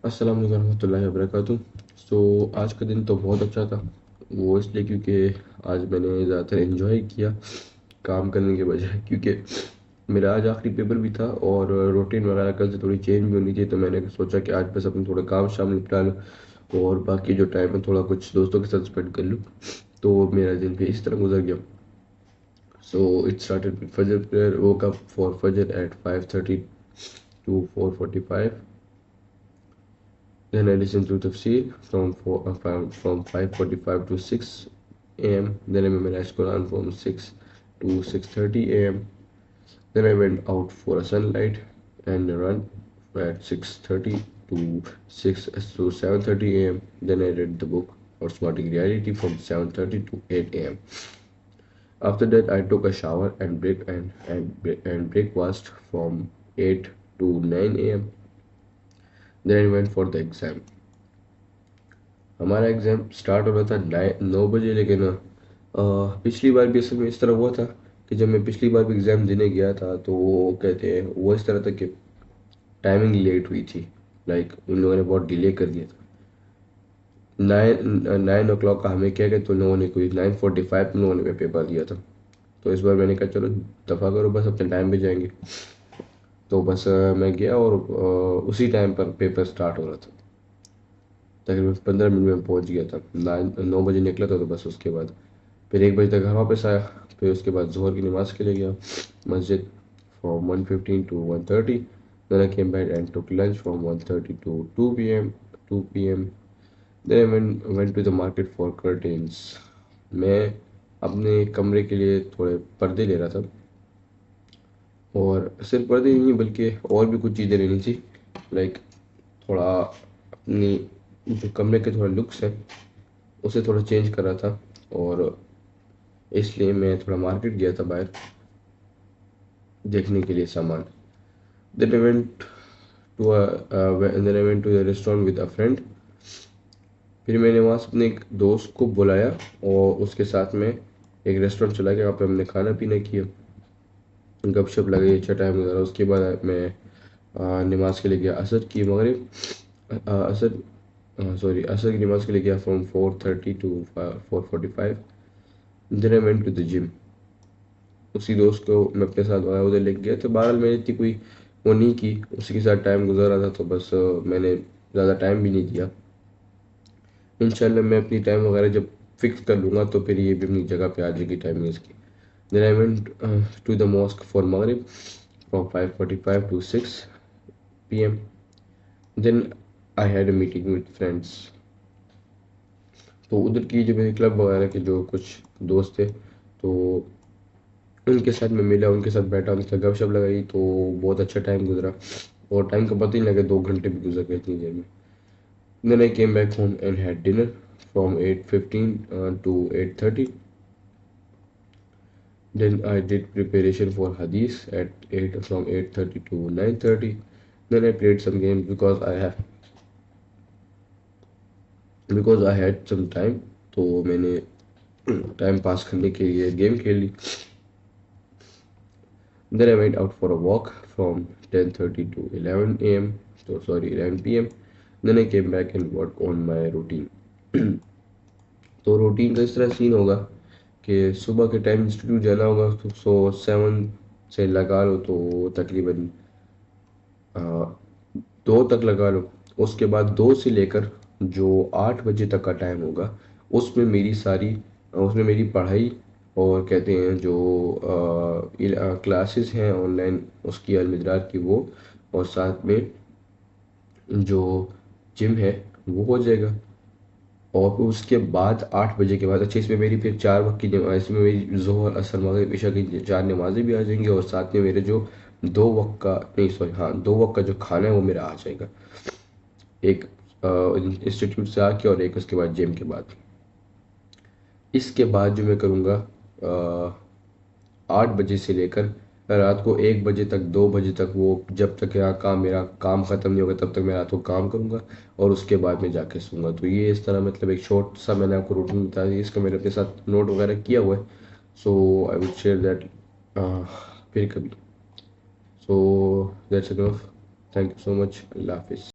अस्सलाम वालेकुम रहमतुल्लाहि वबरकातुह। आज का दिन तो बहुत अच्छा था। वो इसलिए क्योंकि आज मैंने ज़्यादातर एंजॉय किया काम करने के बजाय, क्योंकि मेरा आज आखिरी पेपर भी था और रूटीन वगैरह कल से थोड़ी चेंज भी होनी थी। तो मैंने सोचा कि आज बस अपने थोड़े काम शाम निपटा लूँ और बाकी जो टाइम है थोड़ा कुछ दोस्तों के साथ स्पेंड कर लूँ। तो मेरा दिन भी इस तरह गुजर गया। It started with Fajr prayer, woke up for Fajr at 5:30 to 4:45. Then I listened to Tafsir from 5:45 to 6 a.m. Then I memorized Quran from 6 to 6:30 a.m. Then I went out for a sunlight and a run at 6:30 to 6 to 7:30 a.m. Then I read the book Outsmarting Reality from 7:30 to 8 a.m. After that, I took a shower and breakfast from 8 to 9 a.m. Then I went for the exam. हमारा exam start हो रहा था 9 बजे, लेकिन पिछली बार भी असल में इस तरह हुआ था कि जब मैं पिछली बार भी एग्ज़ाम देने गया था तो वो कहते हैं वो इस तरह था कि टाइमिंग लेट हुई थी। लाइक उन लोगों ने बहुत डिले कर दिया था। 9 9 o'clock का हमें क्या, कि तो लोगों ने कोई 9:45 में लोगों ने पेपर दिया था। तो इस बार मैंने कहा चलो दफ़ा करो, बस अपने टाइम पे जाएंगे। तो बस मैं गया और उसी टाइम पर पेपर स्टार्ट हो रहा था। तकरीबन 15 मिनट में पहुंच गया था। 9 बजे निकला था, तो बस उसके बाद फिर 1 बजे तक घर वापस आया। फिर उसके बाद जोहर की नमाज़ के लिए गया मस्जिद from 1:15 to 1:30। Then I came back and took lunch from 1:30 to 2 p.m. Then I went to the market for curtains. मैं अपने कमरे के लिए थोड़े पर्दे ले रहा था, और सिर्फ पर्दे ही नहीं बल्कि और भी कुछ चीज़ें लेनी थी। लाइक थोड़ा अपनी जो कमरे के थोड़ा लुक्स है उसे थोड़ा चेंज कर रहा था, और इसलिए मैं थोड़ा मार्केट गया था बाहर देखने के लिए सामान। Then I went then I went to the restaurant with a friend. फिर मैंने वहाँ से अपने एक दोस्त को बुलाया और उसके साथ में एक रेस्टोरेंट चला गया। वहाँ पे हमने खाना पीना किया, गपशप लगाई, अच्छा टाइम गुजारा। उसके बाद मैं नमाज के लिए गया असर की, मगरिब असर सॉरी असर की नमाज के लिए गया from 4:30 to 4:45। Then I went to the gym. उसी दोस्त को मैं अपने साथ उधर लेके गया। तो बहरहाल मैंने इतनी कोई वो नहीं की, उसी के साथ टाइम गुजारा था। तो बस मैंने ज़्यादा टाइम भी नहीं दिया। इंशाल्लाह मैं अपनी टाइम वगैरह जब फिक्स कर लूँगा तो फिर ये भी अपनी जगह पे आ जाएगी टाइमिंग इसकी। Then I went to the mosque for मगरिब from 5:45 to 6 p.m. Then I had a meeting with friends. तो उधर की जो मेरे क्लब वगैरह के जो कुछ दोस्त थे, तो उनके साथ मैं मिला, उनके साथ बैठा, उनके साथ गपशप लगाई। तो बहुत अच्छा टाइम गुजरा और टाइम का पता ही नहीं लगा, 2 घंटे भी गुजर गए इतनी देर में। Then I came back home and had dinner from 8:15 to 8:30। Then I did preparation for hadith at 8 from 8:30 to 9:30. Then I played some games because I had some time. तो मैंने टाइम पास करने के लिए game खेल ली। Then I went out for a walk from 10:30 to 11 a.m. So sorry, 11 p.m. Then I came back and worked on my routine. तो routine का इस तरह सीन होगा कि सुबह के टाइम इंस्टीट्यूट जाना होगा, तो 7 से लगा लो तो तकरीबन 2 तक लगा लो। उसके बाद 2 से लेकर जो 8 बजे तक का टाइम होगा उसमें मेरी पढ़ाई और कहते हैं जो क्लासेस हैं ऑनलाइन उसकी अलमिदरार की वो, और साथ में जो जिम है वो हो जाएगा। और फिर उसके बाद 8 बजे के बाद अच्छा, इसमें मेरी फिर 4 वक्त की इसमें मेरी जोहर असर मगरिब इशा की 4 नमाजें भी आ जाएंगी, और साथ में मेरे जो 2 वक्त का नहीं सॉरी हाँ 2 वक्त का जो खाना है वो मेरा आ जाएगा। एक इंस्टीट्यूट से आके और एक उसके बाद जिम के बाद। इसके बाद जो मैं करूँगा 8 बजे से लेकर रात को 1 बजे तक 2 बजे तक, वो जब तक यहाँ मेरा काम ख़त्म नहीं होगा तब तक मैं रात को काम करूँगा और उसके बाद मैं जाके सोऊंगा। तो ये इस तरह मतलब एक शॉर्ट सा मैंने आपको रूटीन बता दिया, इसका मैंने अपने साथ नोट वगैरह किया हुआ है। So I would share that फिर कभी। So that's enough. Thank you so much. अल्लाह हाफिज़।